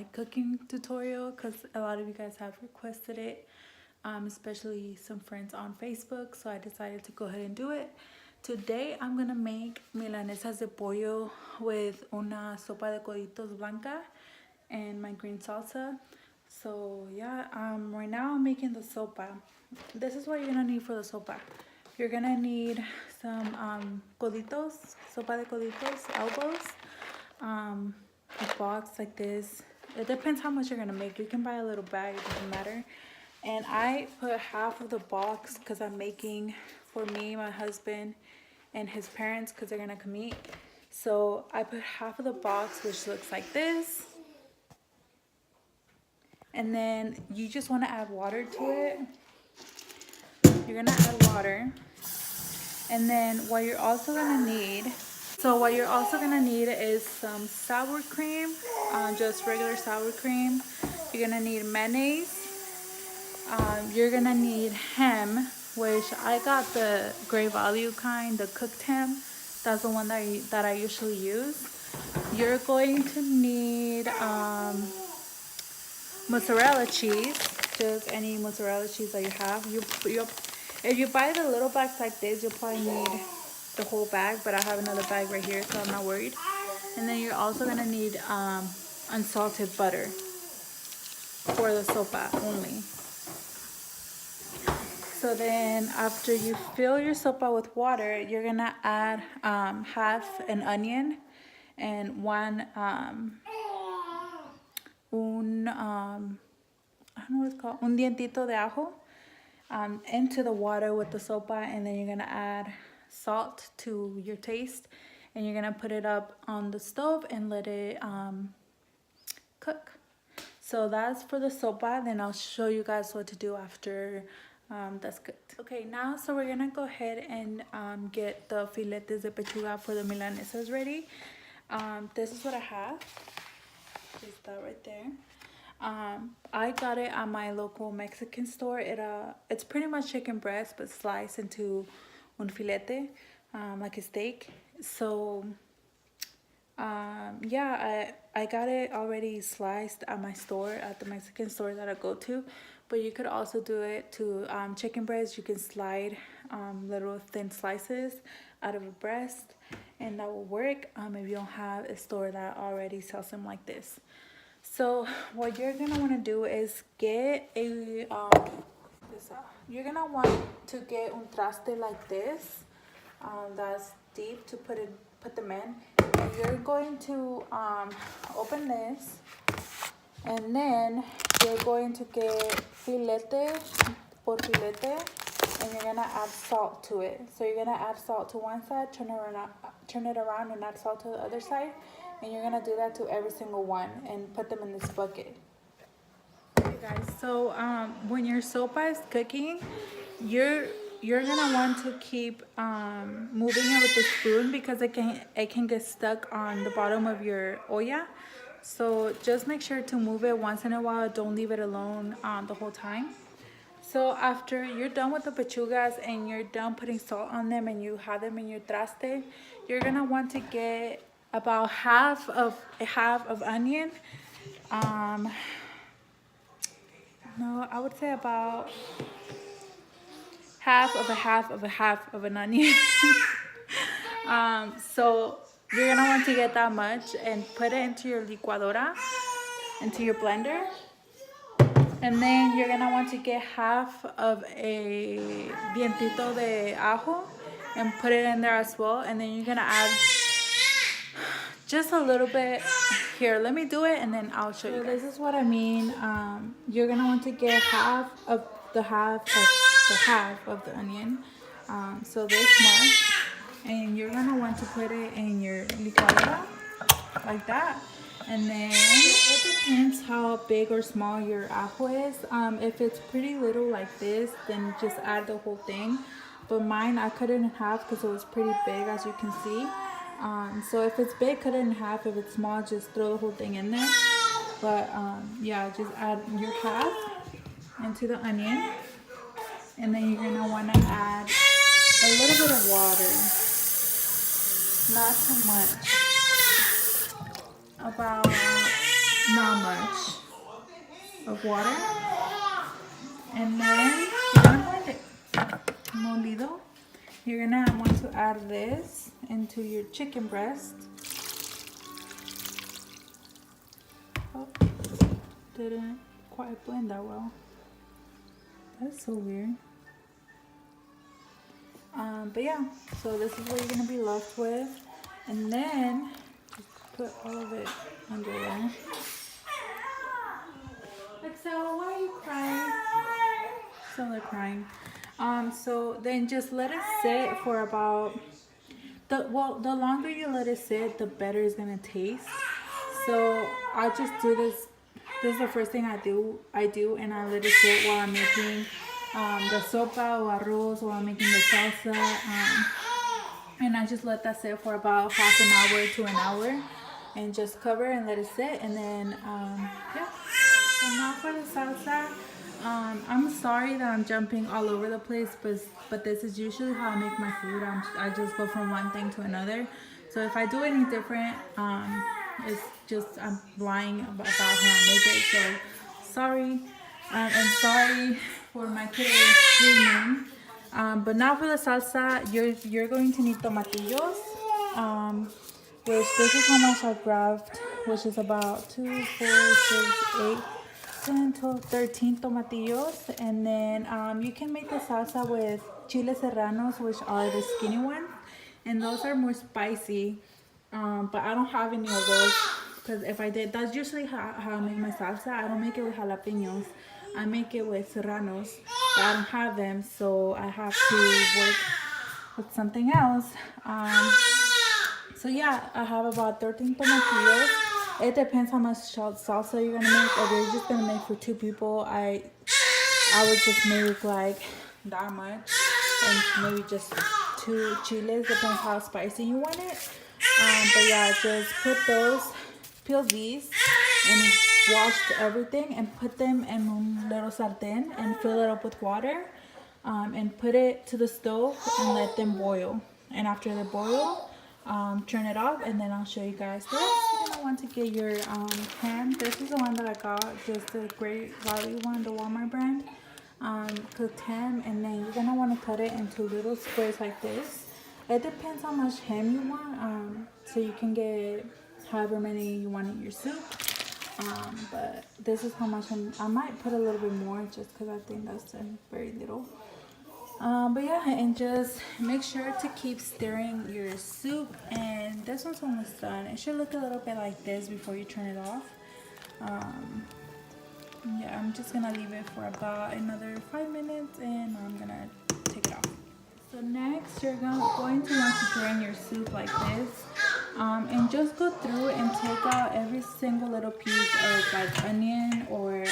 like cooking tutorial because a lot of you guys have requested it, especially some friends on Facebook, so I decided to go ahead and do it. Today I'm gonna make milanesas de pollo with una sopa de coditos blanca and my green salsa. So yeah, right now I'm making the sopa. This is what you're gonna need for the sopa. You're gonna need some coditos, sopa de coditos, elbows, a box like this. It depends how much you're gonna make. You can buy a little bag, it doesn't matter. And I put half of the box because I'm making for me, my husband, and his parents because they're gonna come eat. So I put half of the box, which looks like this. And then you just want to add water to it. You're gonna add water. And then what you're also gonna need, is some sour cream, just regular sour cream. You're gonna need mayonnaise. You're gonna need ham, which I got the Great Value kind, the cooked ham. That's the one that I usually use. You're going to need mozzarella cheese, just any mozzarella cheese that you have. If you buy the little bags like this, you'll probably need the whole bag, but I have another bag right here, so I'm not worried. And then you're also gonna need unsalted butter for the sopa only. So then after you fill your sopa with water, you're gonna add half an onion and one I don't know what it's called, un dientito de ajo, into the water with the sopa. And then you're gonna add salt to your taste, and you're gonna put it up on the stove and let it cook. So that's for the sopa. Then I'll show you guys what to do after that's cooked. Okay, now so we're gonna go ahead and get the filetes de pechuga for the milanesas ready. This is what I have. Is that right there? I got it at my local Mexican store. It's pretty much chicken breast but sliced into un filete, like a steak. So yeah, I got it already sliced at my store, at the Mexican store that I go to. But you could also do it to chicken breast. You can slide little thin slices out of a breast, and that will work if you don't have a store that already sells them like this. So what you're gonna want to do is get a you're gonna want to get un traste like this, that's deep, to put them in. And you're going to open this, and then you're going to get filete por filete, and you're gonna add salt to it. So you're gonna add salt to one side, turn it around and add salt to the other side. And you're gonna do that to every single one and put them in this bucket. Okay guys, so when your sopa is cooking, you're gonna want to keep moving it with the spoon because it can get stuck on the bottom of your olla. So just make sure to move it once in a while. Don't leave it alone the whole time. So after you're done with the pechugas and you're done putting salt on them and you have them in your traste, you're gonna want to get about half of onion. No, I would say about half of an onion. So you're gonna want to get that much and put it into your licuadora, into your blender. And then you're gonna want to get half of a dientito de ajo and put it in there as well. And then you're gonna add just a little bit. Here, let me do it and then I'll show you guys. This is what I mean. You're gonna want to get half of the onion, so this much, and you're gonna want to put it in your licuadora like that. And then it depends how big or small your ajo is. If it's pretty little like this, then just add the whole thing. But mine, I cut it in half because it was pretty big, as you can see. So if it's big, cut it in half. If it's small, just throw the whole thing in there. But yeah, just add your half into the onion. And then you're gonna wanna add a little bit of water. Not too much. About not much of water. And then you're gonna blend it. Molido. You're gonna want to add this into your chicken breast. Oh, didn't quite blend that well. That's so weird. But yeah, so this is what you're gonna be left with. And then just put all of it under there. Excel, why are you crying? So they're crying. So then just let it sit for about the longer you let it sit, the better it's gonna taste. So I just do this. This is the first thing I do, and I let it sit while I'm making the sopa or arroz, while I'm making the salsa, and I just let that sit for about half an hour to an hour, and just cover and let it sit, and then yeah. So now for the salsa. I'm sorry that I'm jumping all over the place, but this is usually how I make my food. I just go from one thing to another. So if I do any different, it's just I'm lying about how I make it. So sorry, and sorry for my kid screaming. But now for the salsa, you're going to need tomatillos, which this is how much I grabbed, which is about 2, 4, 6, 8. 10, 12, 13 tomatillos, and then you can make the salsa with chiles serranos, which are the skinny ones, and those are more spicy, but I don't have any of those, because if I did, that's usually how I make my salsa. I don't make it with jalapeños, I make it with serranos, but I don't have them, so I have to work with something else. So yeah, I have about 13 tomatillos. It depends how much salsa you're gonna make. If you're just gonna make for 2 people, I would just make like that much, and maybe just 2 chiles. Depends how spicy you want it. But yeah, just put those, peel these, and wash everything, and put them in a little sartén and fill it up with water, and put it to the stove and let them boil. And after they boil, turn it off, and then I'll show you guys this. You're gonna want to get your ham. This is the one that I got, just a great value one, the Walmart brand, cooked ham. And then you're gonna want to cut it into little squares like this. It depends how much ham you want, so you can get however many you want in your soup. But this is how much I might put a little bit more, just because I think that's very little. But yeah, and just make sure to keep stirring your soup. And this one's almost done. It should look a little bit like this before you turn it off. Yeah, I'm just gonna leave it for about another 5 minutes, and I'm gonna take it off. So next, you're going to want to drain your soup like this, and just go through and take out every single little piece of like onion or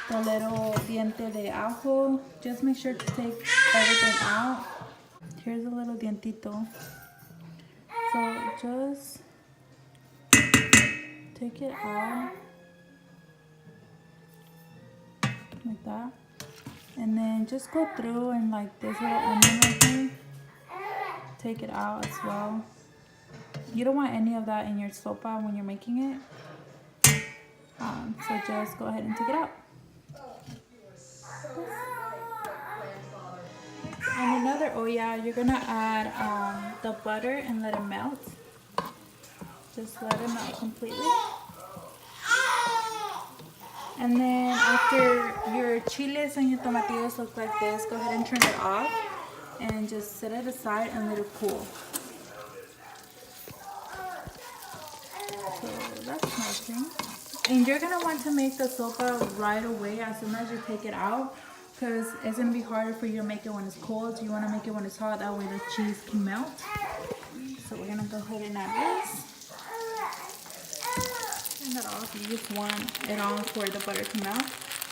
the little diente de ajo. Just make sure to take everything out. Here's a little dientito. So just take it out like that, and then just go through and like this little onion right here, take it out as well. You don't want any of that in your sopa when you're making it, so just go ahead and take it out. And another olla, you're gonna add the butter and let it melt. Just let it melt completely. And then after your chiles and your tomatillos look like this, go ahead and turn it off and just set it aside and let it cool. So that's melting. And you're gonna want to make the sopa right away as soon as you take it out, because it's gonna be harder for you to make it when it's cold. So you wanna make it when it's hot, that way the cheese can melt. So we're gonna go ahead and add this. Turn that off. You just want it on for the butter to melt.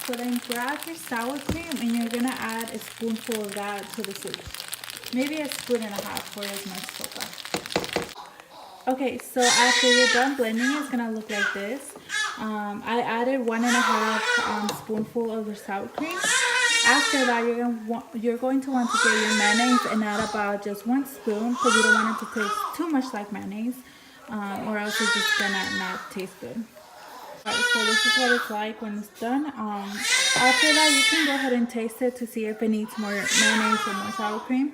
So then grab your sour cream, and you're gonna add a spoonful of that to the soup. Maybe a spoon and a half for as much sopa. Okay, so after you're done blending, it's gonna look like this. I added 1.5 spoonful of the sour cream. After that, you're going to want to get your mayonnaise and add about just 1 spoon, because you don't want it to taste too much like mayonnaise, or else it's just gonna not taste good. Alright, so this is what it's like when it's done. After that, you can go ahead and taste it to see if it needs more mayonnaise or more sour cream.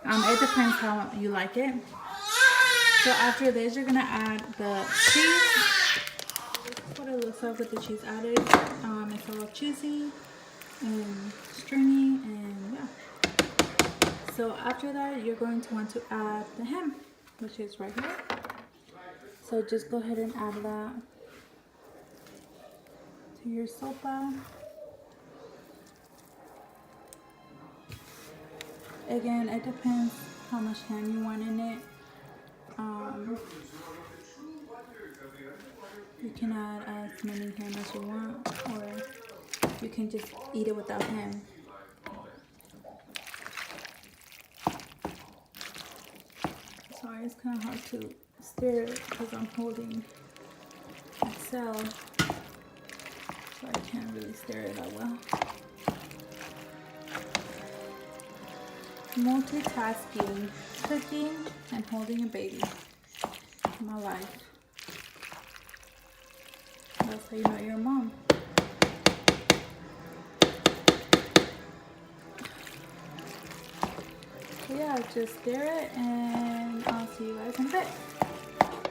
It depends how you like it. So after this, you're gonna add the cheese. This is what it looks like with the cheese added. It's a little cheesy and stringy, and yeah. So after that, you're going to want to add the ham, which is right here. So just go ahead and add that to your sopa. Again, it depends how much ham you want in it. You can add as many ham as you want, or you can just eat it without ham. Sorry, it's kind of hard to stir it because I'm holding Excel, so I can't really stir it that well. Multitasking, cooking, and holding a baby. My life. That's how you know you're a mom. So yeah, just stir it, and I'll see you guys in a bit.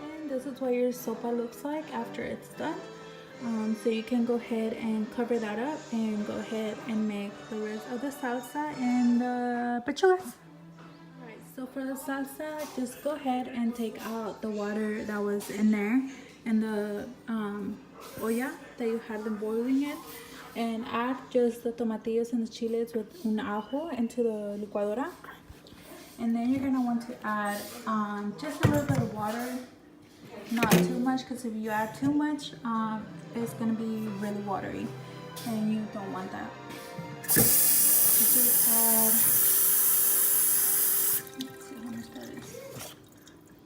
And this is what your sopa looks like after it's done. So you can go ahead and cover that up and go ahead and make the rest of the salsa and the pechugas. Alright, so for the salsa, just go ahead and take out the water that was in there and the olla that you had them boiling in, and add just the tomatillos and the chiles with un ajo into the licuadora. And then you're going to want to add just a little bit of water. Not too much, because if you add too much, it's going to be really watery, and you don't want that. You just add, let's see how much that is.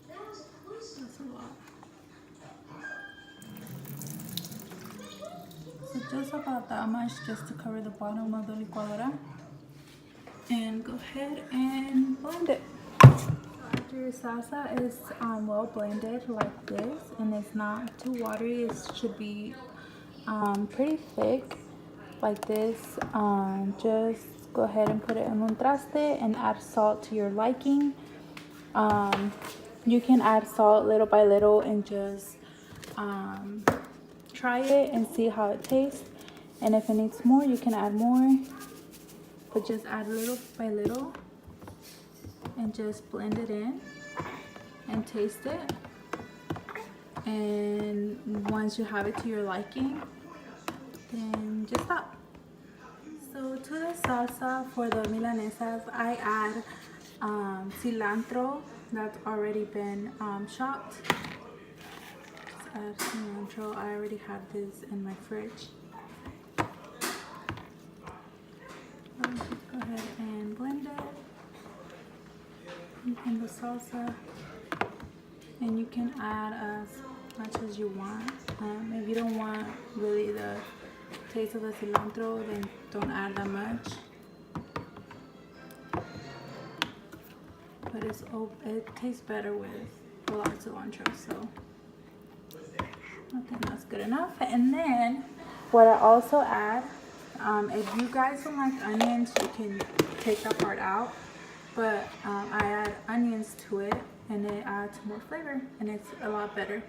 That's a lot. So just about that much, just to cover the bottom of the licuadora. And go ahead and blend it. After your salsa is well blended like this, and it's not too watery, it should be pretty thick like this. Just go ahead and put it in un traste and add salt to your liking. You can add salt little by little and just try it and see how it tastes, and if it needs more, you can add more, but just add little by little and just blend it in and taste it. And once you have it to your liking, then just stop. So to the salsa for the milanesas, I add cilantro that's already been chopped. Just add cilantro. I already have this in my fridge. Just go ahead and blend it in the salsa, and you can add as much as you want. If you don't want really the taste of the cilantro, then don't add that much. But it tastes better with a lot of cilantro, so I think that's good enough. And then what I also add, if you guys don't like onions, you can take that part out. But I add onions to it, and it adds more flavor, and it's a lot better.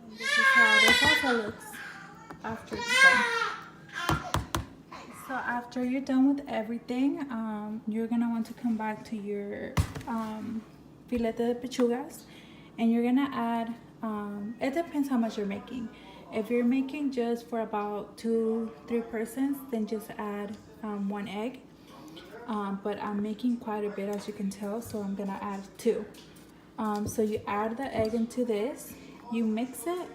This is how this also looks after it's done. So after you're done with everything, you're gonna want to come back to your filete de pechugas, and you're gonna add, it depends how much you're making. If you're making just for about 2-3 persons, then just add 1 egg. But I'm making quite a bit, as you can tell, so I'm gonna add 2. So you add the egg into this, you mix it,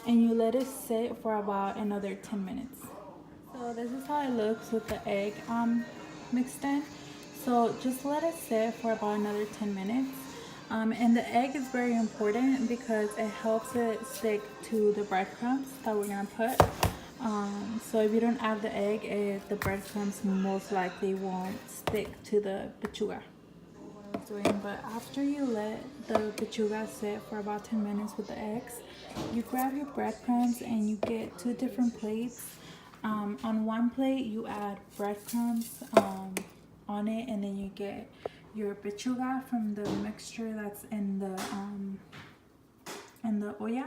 and you let it sit for about another 10 minutes. So this is how it looks with the egg mixed in. So just let it sit for about another 10 minutes. And the egg is very important because it helps it stick to the breadcrumbs that we're gonna put. So if you don't add the egg, the breadcrumbs most likely won't stick to the pechuga. doing, but after you let the pechuga sit for about 10 minutes with the eggs, you grab your breadcrumbs and you get 2 different plates. On one plate you add breadcrumbs on it, and then you get your pechuga from the mixture that's in the olla,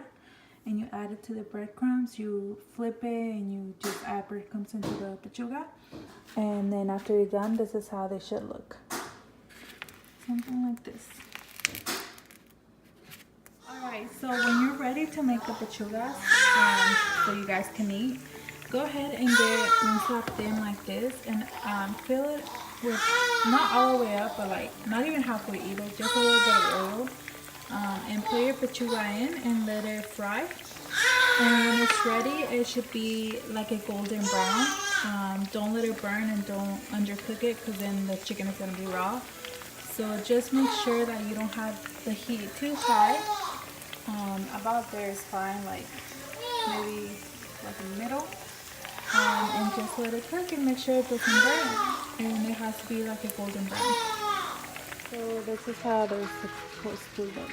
and you add it to the breadcrumbs. You flip it and you just add breadcrumbs into the pechuga, and then after you're done, this is how they should look. Something like this. Alright, so when you're ready to make the pechugas, so you guys can eat, go ahead and get one slab thin like this, and fill it with, not all the way up, but like not even halfway either, just a little bit of oil, and put your pechuga in and let it fry. And when it's ready, it should be like a golden brown. Don't let it burn and don't undercook it, because then the chicken is going to be raw. So just make sure that you don't have the heat too high. About there is fine, like maybe like in the middle. And just let it cook and make sure it doesn't burn. And it has to be like a golden brown. So this is how they're supposed to look.